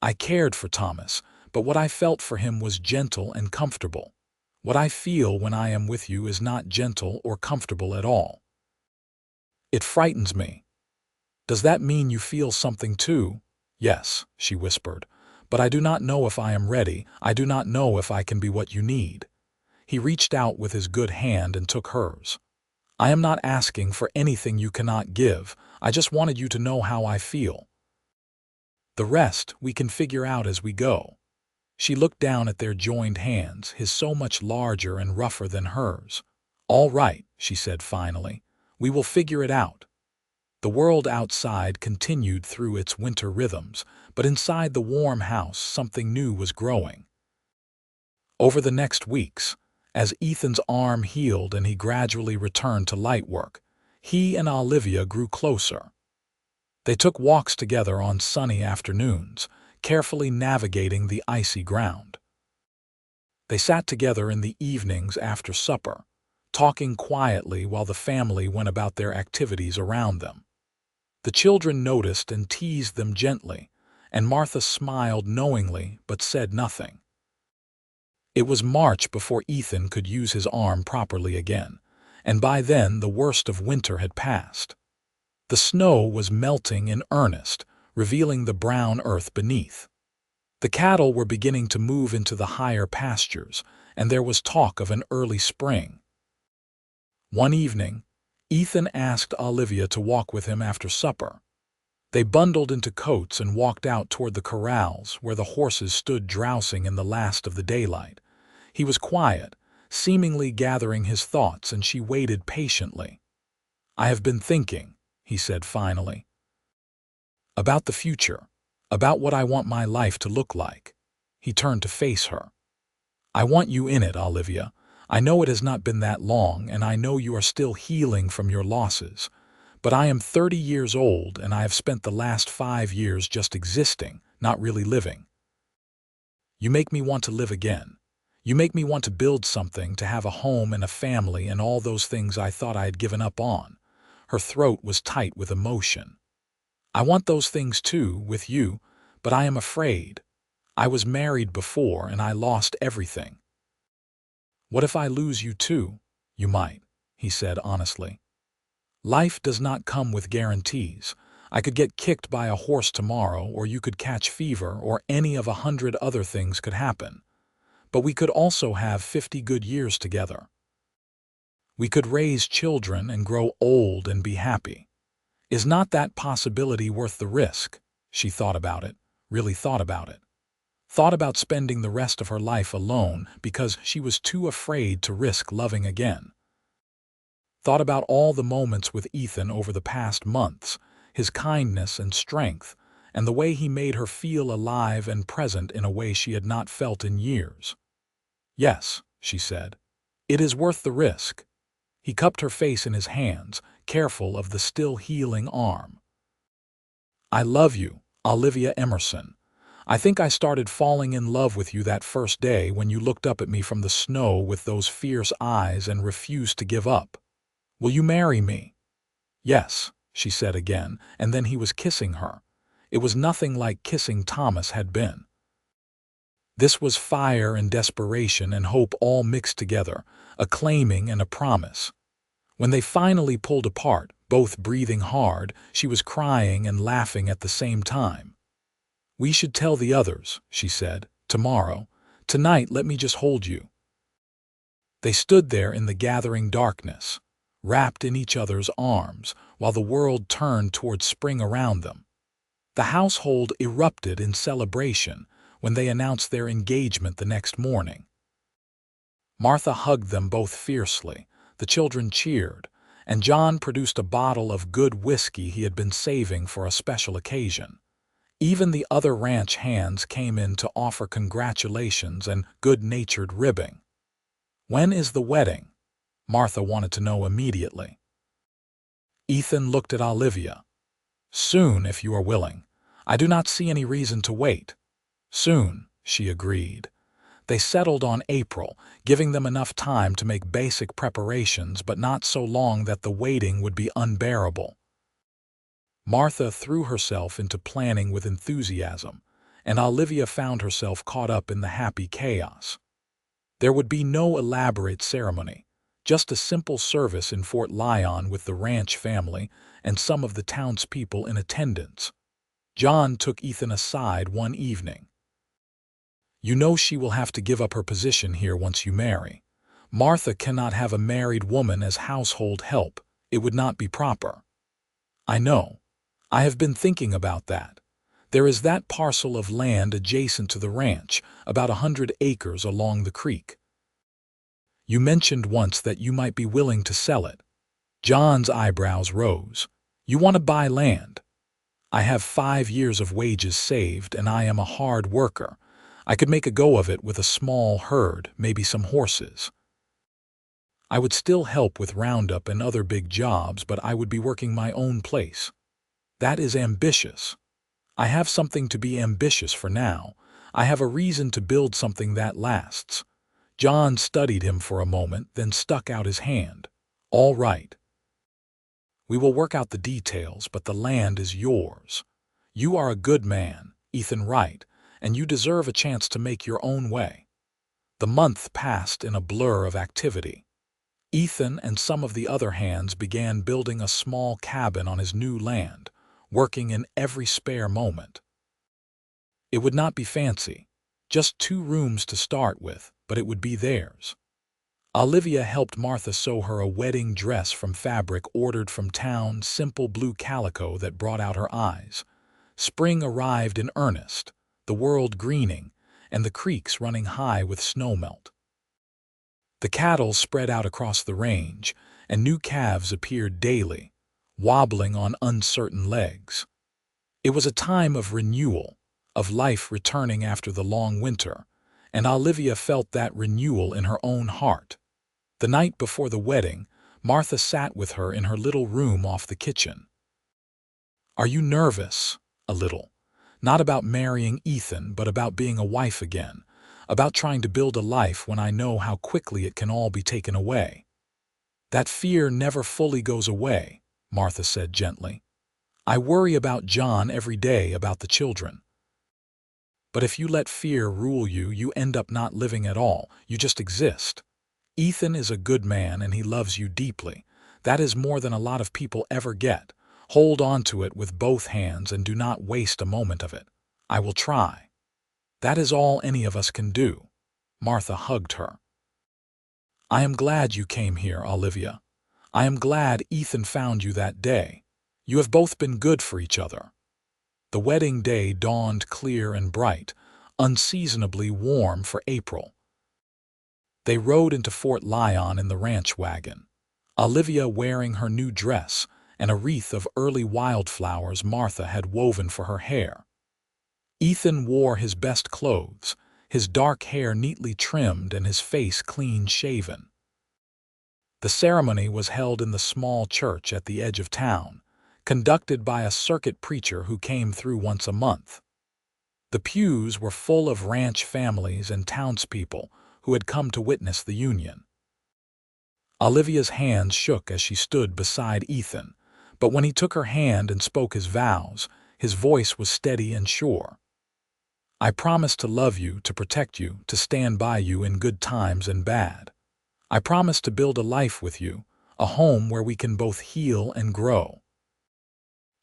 "I cared for Thomas, but what I felt for him was gentle and comfortable. What I feel when I am with you is not gentle or comfortable at all. It frightens me." "Does that mean you feel something too?" "Yes," she whispered, "but I do not know if I am ready. I do not know if I can be what you need." He reached out with his good hand and took hers. "I am not asking for anything you cannot give. I just wanted you to know how I feel. The rest we can figure out as we go." She looked down at their joined hands, his so much larger and rougher than hers. "All right," she said finally. "We will figure it out." The world outside continued through its winter rhythms, but inside the warm house something new was growing. Over the next weeks, as Ethan's arm healed and he gradually returned to light work, he and Olivia grew closer. They took walks together on sunny afternoons, carefully navigating the icy ground. They sat together in the evenings after supper, talking quietly while the family went about their activities around them. The children noticed and teased them gently, and Martha smiled knowingly but said nothing. It was March before Ethan could use his arm properly again, and by then the worst of winter had passed. The snow was melting in earnest, revealing the brown earth beneath. The cattle were beginning to move into the higher pastures, and there was talk of an early spring. One evening, Ethan asked Olivia to walk with him after supper. They bundled into coats and walked out toward the corrals where the horses stood drowsing in the last of the daylight. He was quiet, seemingly gathering his thoughts, and she waited patiently. "I have been thinking," he said finally, "about the future, about what I want my life to look like." He turned to face her. "I want you in it, Olivia. I know it has not been that long, and I know you are still healing from your losses. But I am 30 years old, and I have spent the last 5 years just existing, not really living. You make me want to live again. You make me want to build something, to have a home and a family and all those things I thought I had given up on." Her throat was tight with emotion. "I want those things too, with you, but I am afraid. I was married before, and I lost everything." "What if I lose you too?" "You might," he said honestly. "Life does not come with guarantees. I could get kicked by a horse tomorrow, or you could catch fever, or any of 100 other things could happen. But we could also have 50 good years together. We could raise children and grow old and be happy. Is not that possibility worth the risk?" She thought about it, really thought about it. Thought about spending the rest of her life alone because she was too afraid to risk loving again. Thought about all the moments with Ethan over the past months, his kindness and strength, and the way he made her feel alive and present in a way she had not felt in years. "Yes," she said. "It is worth the risk." He cupped her face in his hands, careful of the still healing arm. "I love you, Olivia Emerson. I think I started falling in love with you that first day when you looked up at me from the snow with those fierce eyes and refused to give up. Will you marry me?" "Yes," she said again, and then he was kissing her. It was nothing like kissing Thomas had been. This was fire and desperation and hope all mixed together, a claiming and a promise. When they finally pulled apart, both breathing hard, she was crying and laughing at the same time. "We should tell the others," she said, "tomorrow. Tonight let me just hold you." They stood there in the gathering darkness, wrapped in each other's arms, while the world turned toward spring around them. The household erupted in celebration when they announced their engagement the next morning. Martha hugged them both fiercely, the children cheered, and John produced a bottle of good whiskey he had been saving for a special occasion. Even the other ranch hands came in to offer congratulations and good-natured ribbing. "When is the wedding?" Martha wanted to know immediately. Ethan looked at Olivia. "Soon, if you are willing. I do not see any reason to wait." "Soon," she agreed. They settled on April, giving them enough time to make basic preparations, but not so long that the waiting would be unbearable. Martha threw herself into planning with enthusiasm, and Olivia found herself caught up in the happy chaos. There would be no elaborate ceremony, just a simple service in Fort Lyon with the ranch family and some of the townspeople in attendance. John took Ethan aside one evening. "You know she will have to give up her position here once you marry. Martha cannot have a married woman as household help. It would not be proper." "I know. I have been thinking about that. There is that parcel of land adjacent to the ranch, about 100 acres along the creek. You mentioned once that you might be willing to sell it." John's eyebrows rose. "You want to buy land?" "I have 5 years of wages saved, and I am a hard worker. I could make a go of it with a small herd, maybe some horses. I would still help with roundup and other big jobs, but I would be working my own place." "That is ambitious." "I have something to be ambitious for now. I have a reason to build something that lasts." John studied him for a moment, then stuck out his hand. "All right. We will work out the details, but the land is yours. You are a good man, Ethan Wright, and you deserve a chance to make your own way." The month passed in a blur of activity. Ethan and some of the other hands began building a small cabin on his new land, working in every spare moment. It would not be fancy, just 2 rooms to start with, but it would be theirs. Olivia helped Martha sew her a wedding dress from fabric ordered from town, simple blue calico that brought out her eyes. Spring arrived in earnest, the world greening, and the creeks running high with snowmelt. The cattle spread out across the range, and new calves appeared daily, wobbling on uncertain legs. It was a time of renewal, of life returning after the long winter, and Olivia felt that renewal in her own heart. The night before the wedding, Martha sat with her in her little room off the kitchen. "Are you nervous?" "A little. Not about marrying Ethan, but about being a wife again, about trying to build a life when I know how quickly it can all be taken away." "That fear never fully goes away," Martha said gently. "I worry about John every day, about the children. But if you let fear rule you, you end up not living at all. You just exist. Ethan is a good man and he loves you deeply. That is more than a lot of people ever get. Hold on to it with both hands and do not waste a moment of it. I will try." "That is all any of us can do." Martha hugged her. "I am glad you came here, Olivia. I am glad Ethan found you that day. You have both been good for each other." The wedding day dawned clear and bright, unseasonably warm for April. They rode into Fort Lyon in the ranch wagon, Olivia wearing her new dress and a wreath of early wildflowers Martha had woven for her hair. Ethan wore his best clothes, his dark hair neatly trimmed and his face clean-shaven. The ceremony was held in the small church at the edge of town, conducted by a circuit preacher who came through once a month. The pews were full of ranch families and townspeople who had come to witness the union. Olivia's hands shook as she stood beside Ethan, but when he took her hand and spoke his vows, his voice was steady and sure. "I promise to love you, to protect you, to stand by you in good times and bad. I promise to build a life with you, a home where we can both heal and grow.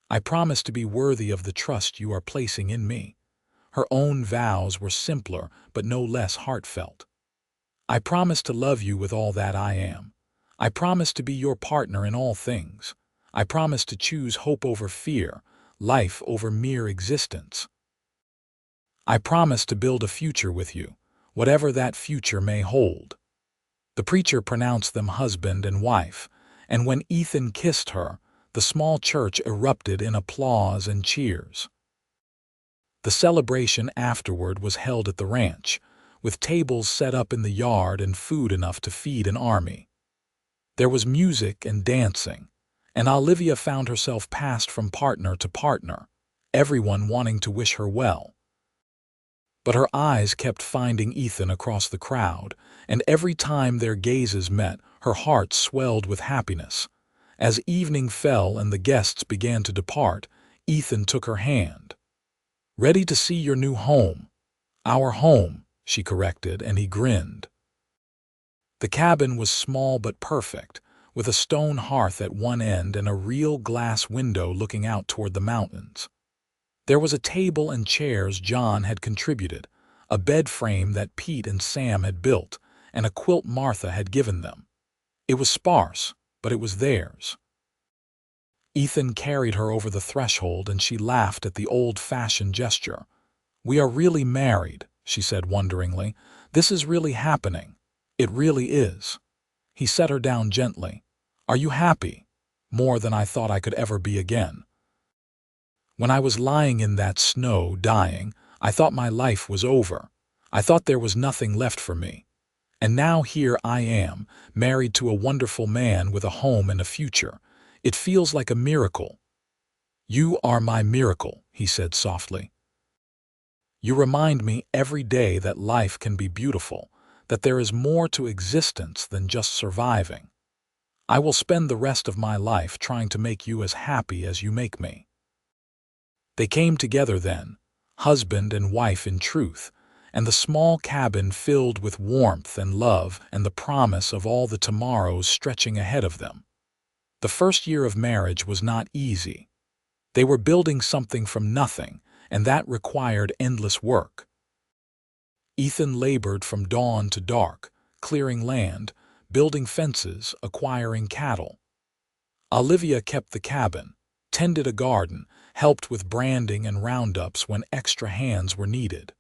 I promise to be worthy of the trust you are placing in me." Her own vows were simpler but no less heartfelt. "I promise to love you with all that I am. I promise to be your partner in all things. I promise to choose hope over fear, life over mere existence. I promise to build a future with you, whatever that future may hold." The preacher pronounced them husband and wife, and when Ethan kissed her, the small church erupted in applause and cheers. The celebration afterward was held at the ranch, with tables set up in the yard and food enough to feed an army. There was music and dancing, and Olivia found herself passed from partner to partner, everyone wanting to wish her well. But her eyes kept finding Ethan across the crowd, and every time their gazes met, her heart swelled with happiness. As evening fell and the guests began to depart, Ethan took her hand. "Ready to see your new home?" "Our home," she corrected, and he grinned. The cabin was small but perfect, with a stone hearth at one end and a real glass window looking out toward the mountains. There was a table and chairs John had contributed, a bed frame that Pete and Sam had built, and a quilt Martha had given them. It was sparse, but it was theirs. Ethan carried her over the threshold and she laughed at the old-fashioned gesture. "We are really married," she said wonderingly. "This is really happening. It really is." He set her down gently. "Are you happy?" "More than I thought I could ever be again. When I was lying in that snow, dying, I thought my life was over. I thought there was nothing left for me. And now here I am, married to a wonderful man with a home and a future. It feels like a miracle." "You are my miracle," he said softly. "You remind me every day that life can be beautiful, that there is more to existence than just surviving. I will spend the rest of my life trying to make you as happy as you make me." They came together then, husband and wife in truth, and the small cabin filled with warmth and love and the promise of all the tomorrows stretching ahead of them. The first year of marriage was not easy. They were building something from nothing, and that required endless work. Ethan labored from dawn to dark, clearing land, building fences, acquiring cattle. Olivia kept the cabin, tended a garden, helped with branding and roundups when extra hands were needed.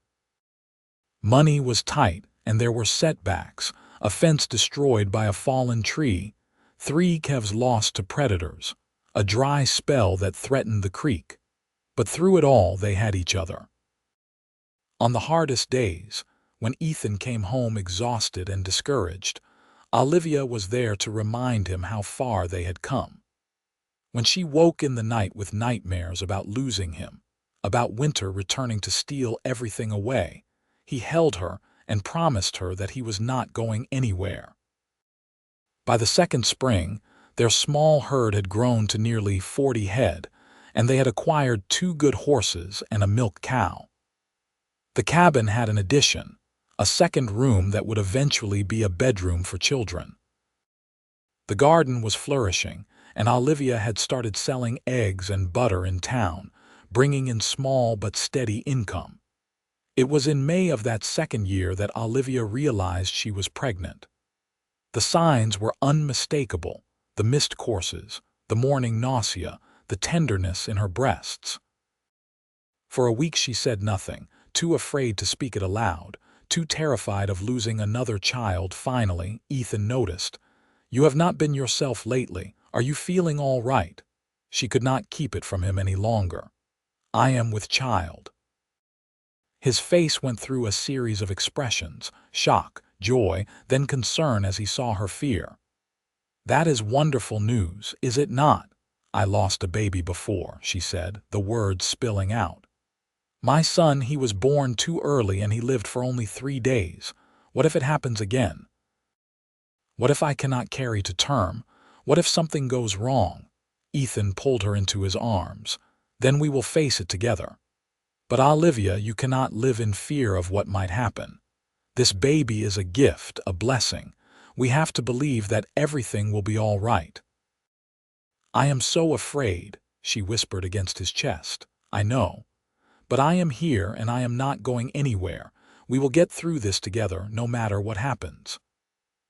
Money was tight, and there were setbacks, a fence destroyed by a fallen tree, 3 calves lost to predators, a dry spell that threatened the creek. But through it all, they had each other. On the hardest days, when Ethan came home exhausted and discouraged, Olivia was there to remind him how far they had come. When she woke in the night with nightmares about losing him, about winter returning to steal everything away, he held her and promised her that he was not going anywhere. By the second spring, their small herd had grown to nearly 40 head, and they had acquired 2 good horses and a milk cow. The cabin had an addition, a second room that would eventually be a bedroom for children. The garden was flourishing, and Olivia had started selling eggs and butter in town, bringing in small but steady income. It was in May of that second year that Olivia realized she was pregnant. The signs were unmistakable, the missed courses, the morning nausea, the tenderness in her breasts. For a week she said nothing, too afraid to speak it aloud, too terrified of losing another child. Finally, Ethan noticed. "You have not been yourself lately. Are you feeling all right?" She could not keep it from him any longer. "I am with child." His face went through a series of expressions: shock, joy, then concern as he saw her fear. "That is wonderful news, is it not? I lost a baby before," she said, the words spilling out. "My son, he was born too early and he lived for only 3 days. What if it happens again? What if I cannot carry to term? What if something goes wrong?" Ethan pulled her into his arms. "Then we will face it together." "But Olivia, you cannot live in fear of what might happen. This baby is a gift, a blessing. We have to believe that everything will be all right." "I am so afraid," she whispered against his chest. "I know. But I am here and I am not going anywhere. We will get through this together, no matter what happens."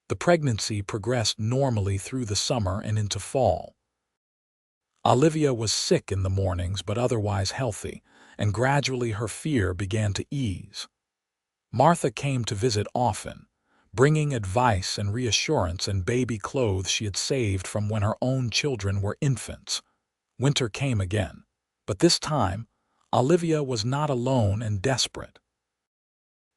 The pregnancy progressed normally through the summer and into fall. Olivia was sick in the mornings but otherwise healthy, and gradually her fear began to ease. Martha came to visit often, bringing advice and reassurance and baby clothes she had saved from when her own children were infants. Winter came again, but this time Olivia was not alone and desperate.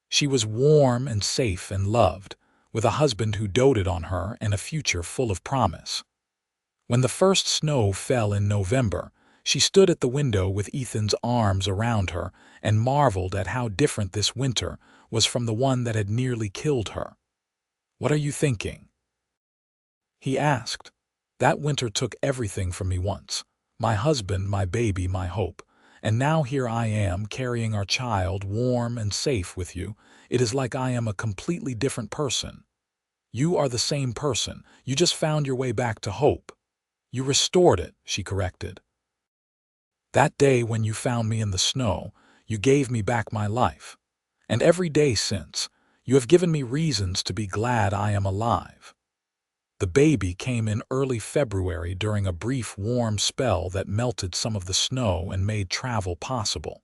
She was warm and safe and loved, with a husband who doted on her and a future full of promise. When the first snow fell in November, she stood at the window with Ethan's arms around her and marveled at how different this winter was from the one that had nearly killed her. "What are you thinking?" he asked. "That winter took everything from me once. My husband, my baby, my hope. And now here I am carrying our child warm and safe with you. It is like I am a completely different person." "You are the same person. You just found your way back to hope." "You restored it," she corrected. "That day when you found me in the snow, you gave me back my life. And every day since, you have given me reasons to be glad I am alive." The baby came in early February during a brief warm spell that melted some of the snow and made travel possible.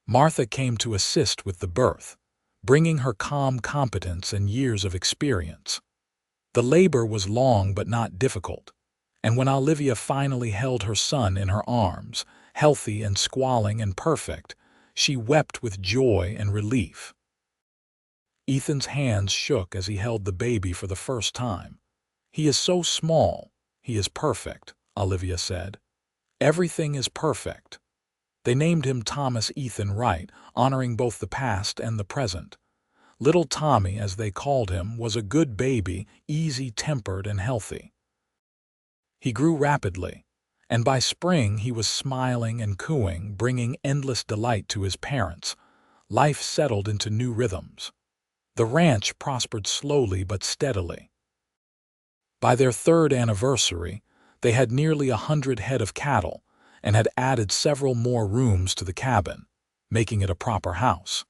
Martha came to assist with the birth, bringing her calm competence and years of experience. The labor was long but not difficult, and when Olivia finally held her son in her arms, healthy and squalling and perfect, she wept with joy and relief. Ethan's hands shook as he held the baby for the first time. "He is so small. He is perfect," Olivia said. "Everything is perfect." They named him Thomas Ethan Wright, honoring both the past and the present. Little Tommy, as they called him, was a good baby, easy-tempered and healthy. He grew rapidly, and by spring he was smiling and cooing, bringing endless delight to his parents. Life settled into new rhythms. The ranch prospered slowly but steadily. By their 3rd anniversary, they had nearly 100 head of cattle and had added several more rooms to the cabin, making it a proper house.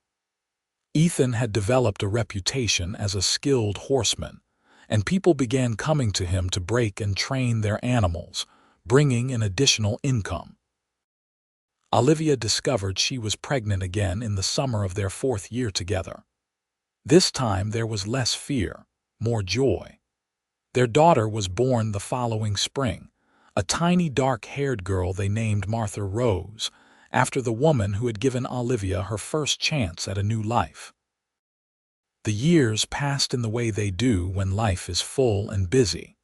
Ethan had developed a reputation as a skilled horseman, and people began coming to him to break and train their animals, bringing in additional income. Olivia discovered she was pregnant again in the summer of their 4th year together. This time there was less fear, more joy. Their daughter was born the following spring, a tiny dark-haired girl they named Martha Rose, after the woman who had given Olivia her first chance at a new life. The years passed in the way they do when life is full and busy.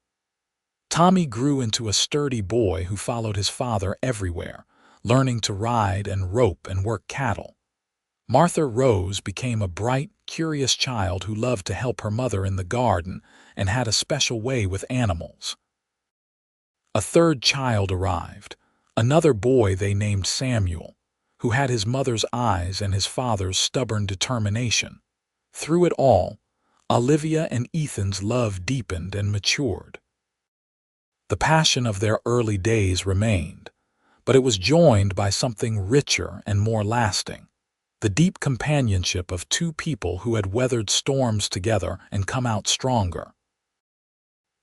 Tommy grew into a sturdy boy who followed his father everywhere, learning to ride and rope and work cattle. Martha Rose became a bright, curious child who loved to help her mother in the garden and had a special way with animals. A 3rd child arrived, another boy they named Samuel, who had his mother's eyes and his father's stubborn determination. Through it all, Olivia and Ethan's love deepened and matured. The passion of their early days remained, but it was joined by something richer and more lasting: the deep companionship of 2 people who had weathered storms together and come out stronger.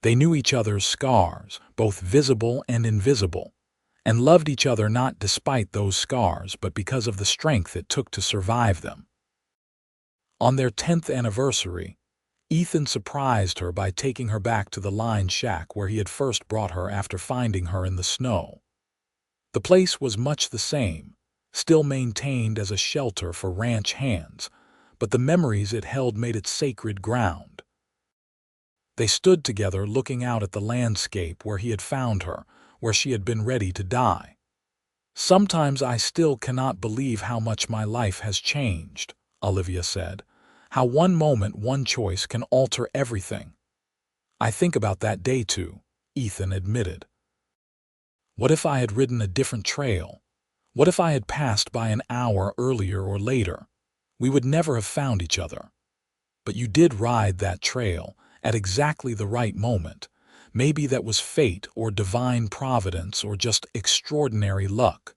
They knew each other's scars, both visible and invisible, and loved each other not despite those scars but because of the strength it took to survive them. On their 10th anniversary, Ethan surprised her by taking her back to the line shack where he had first brought her after finding her in the snow. The place was much the same, still maintained as a shelter for ranch hands, but the memories it held made it sacred ground. They stood together looking out at the landscape where he had found her, where she had been ready to die. "Sometimes I still cannot believe how much my life has changed," Olivia said. "How one moment, one choice can alter everything." "I think about that day too," Ethan admitted. "What if I had ridden a different trail? What if I had passed by an hour earlier or later? We would never have found each other. But you did ride that trail at exactly the right moment. Maybe that was fate or divine providence or just extraordinary luck.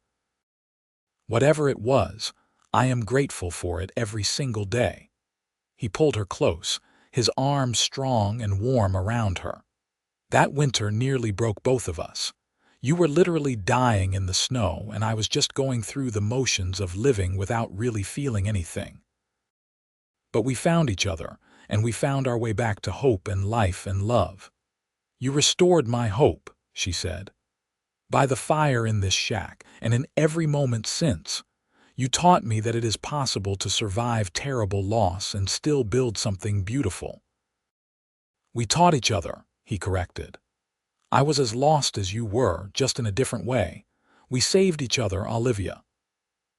Whatever it was, I am grateful for it every single day." He pulled her close, his arms strong and warm around her. "That winter nearly broke both of us. You were literally dying in the snow, and I was just going through the motions of living without really feeling anything. But we found each other, and we found our way back to hope and life and love. You restored my hope," she said. "By the fire in this shack, and in every moment since, you taught me that it is possible to survive terrible loss and still build something beautiful." "We taught each other," he corrected. "I was as lost as you were, just in a different way. We saved each other, Olivia."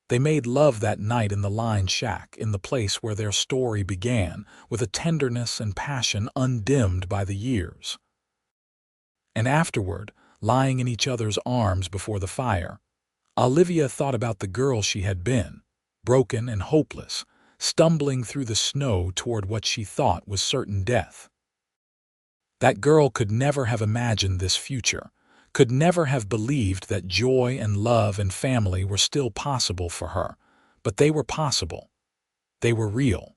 They made love that night in the line shack, in the place where their story began, with a tenderness and passion undimmed by the years. And afterward, lying in each other's arms before the fire, Olivia thought about the girl she had been, broken and hopeless, stumbling through the snow toward what she thought was certain death. That girl could never have imagined this future, could never have believed that joy and love and family were still possible for her, but they were possible. They were real.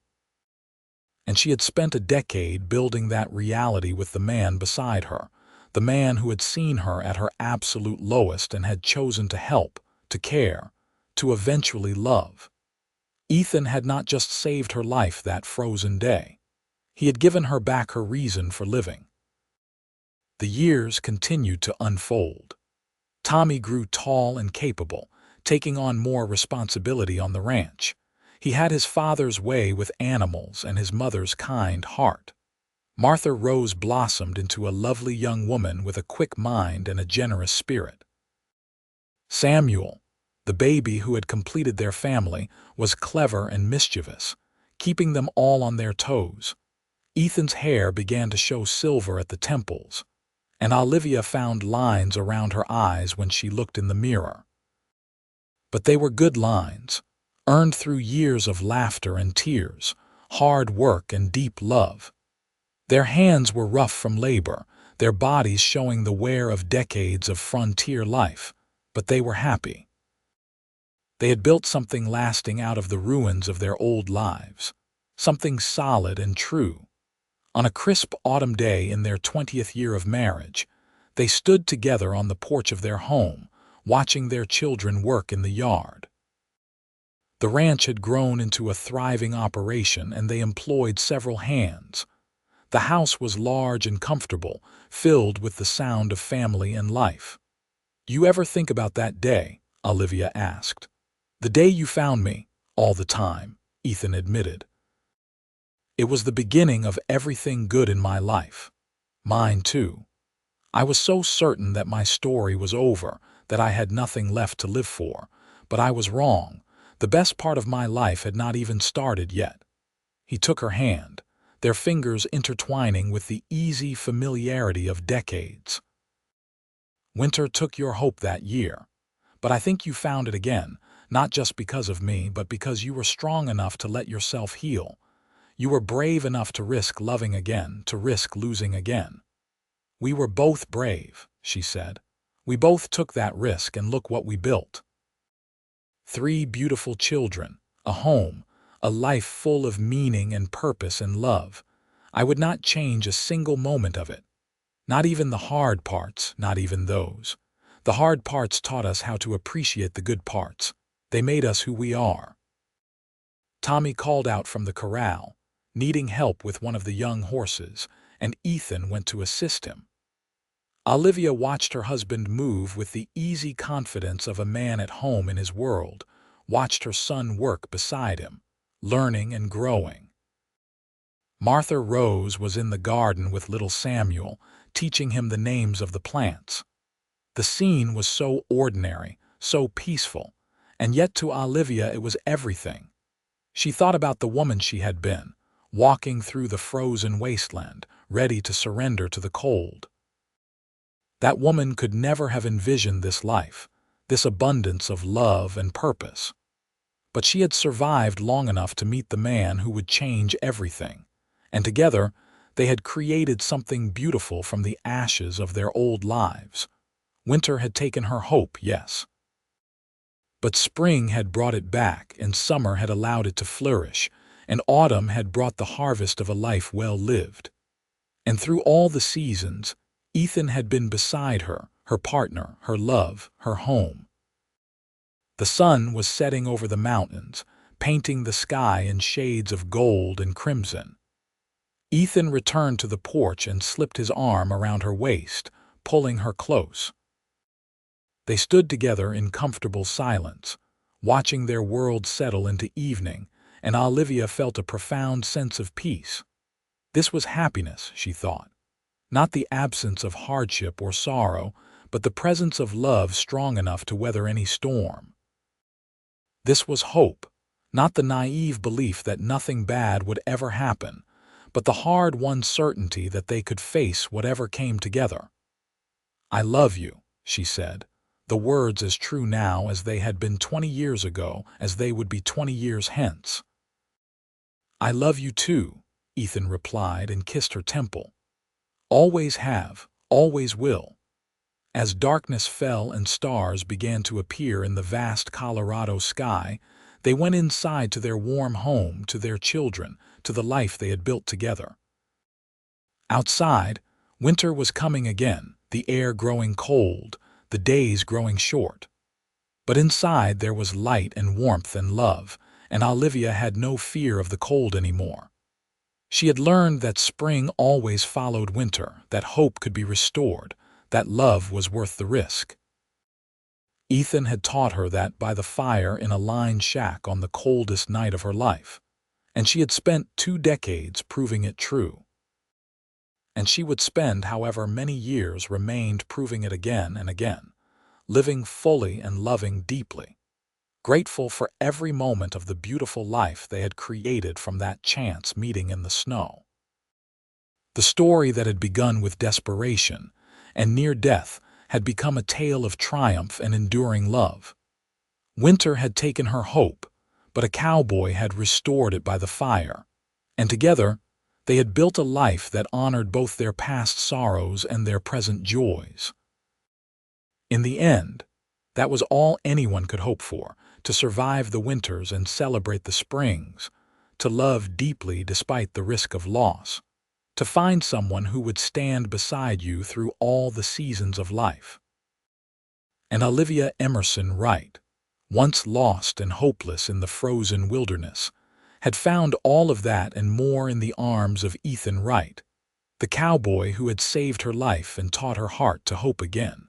And she had spent a decade building that reality with the man beside her, the man who had seen her at her absolute lowest and had chosen to help, to care, to eventually love. Ethan had not just saved her life that frozen day. He had given her back her reason for living. The years continued to unfold. Tommy grew tall and capable, taking on more responsibility on the ranch. He had his father's way with animals and his mother's kind heart. Martha Rose blossomed into a lovely young woman with a quick mind and a generous spirit. Samuel, the baby who had completed their family, was clever and mischievous, keeping them all on their toes. Ethan's hair began to show silver at the temples, and Olivia found lines around her eyes when she looked in the mirror. But they were good lines, earned through years of laughter and tears, hard work and deep love. Their hands were rough from labor, their bodies showing the wear of decades of frontier life, but they were happy. They had built something lasting out of the ruins of their old lives, something solid and true. On a crisp autumn day in their 20th year of marriage, they stood together on the porch of their home, watching their children work in the yard. The ranch had grown into a thriving operation, and they employed several hands. The house was large and comfortable, filled with the sound of family and life. "You ever think about that day?" Olivia asked. "The day you found me, all the time," Ethan admitted. "It was the beginning of everything good in my life. Mine too. I was so certain that my story was over, that I had nothing left to live for, but I was wrong. The best part of my life had not even started yet." He took her hand, their fingers intertwining with the easy familiarity of decades. "Winter took your hope that year, but I think you found it again, not just because of me, but because you were strong enough to let yourself heal. You were brave enough to risk loving again, to risk losing again." "We were both brave," she said. "We both took that risk, and look what we built. 3 beautiful children, a home, a life full of meaning and purpose and love. I would not change a single moment of it. Not even the hard parts, not even those. The hard parts taught us how to appreciate the good parts. They made us who we are." Tommy called out from the corral, needing help with one of the young horses, and Ethan went to assist him. Olivia watched her husband move with the easy confidence of a man at home in his world, watched her son work beside him, learning and growing. Martha Rose was in the garden with little Samuel, teaching him the names of the plants. The scene was so ordinary, so peaceful, and yet to Olivia it was everything. She thought about the woman she had been, walking through the frozen wasteland, ready to surrender to the cold. That woman could never have envisioned this life, this abundance of love and purpose. But she had survived long enough to meet the man who would change everything, and together they had created something beautiful from the ashes of their old lives. Winter had taken her hope, yes. But spring had brought it back, and summer had allowed it to flourish, and autumn had brought the harvest of a life well lived. And through all the seasons, Ethan had been beside her, her partner, her love, her home. The sun was setting over the mountains, painting the sky in shades of gold and crimson. Ethan returned to the porch and slipped his arm around her waist, pulling her close. They stood together in comfortable silence, watching their world settle into evening, and Olivia felt a profound sense of peace. This was happiness, she thought. Not the absence of hardship or sorrow, but the presence of love strong enough to weather any storm. This was hope, not the naive belief that nothing bad would ever happen, but the hard-won certainty that they could face whatever came together. "I love you," she said, the words as true now as they had been 20 years ago, as they would be 20 years hence. "I love you too," Ethan replied and kissed her temple. "Always have, always will." As darkness fell and stars began to appear in the vast Colorado sky, they went inside to their warm home, to their children, to the life they had built together. Outside, winter was coming again, the air growing cold, the days growing short. But inside there was light and warmth and love, and Olivia had no fear of the cold anymore. She had learned that spring always followed winter, that hope could be restored, that love was worth the risk. Ethan had taught her that by the fire in a lined shack on the coldest night of her life, and she had spent 2 decades proving it true. And she would spend however many years remained proving it again and again, living fully and loving deeply, grateful for every moment of the beautiful life they had created from that chance meeting in the snow. The story that had begun with desperation and near death had become a tale of triumph and enduring love. Winter had taken her hope, but a cowboy had restored it by the fire, and together they had built a life that honored both their past sorrows and their present joys. In the end, that was all anyone could hope for, to survive the winters and celebrate the springs, to love deeply despite the risk of loss, to find someone who would stand beside you through all the seasons of life. And Olivia Emerson Wright, once lost and hopeless in the frozen wilderness, had found all of that and more in the arms of Ethan Wright, the cowboy who had saved her life and taught her heart to hope again.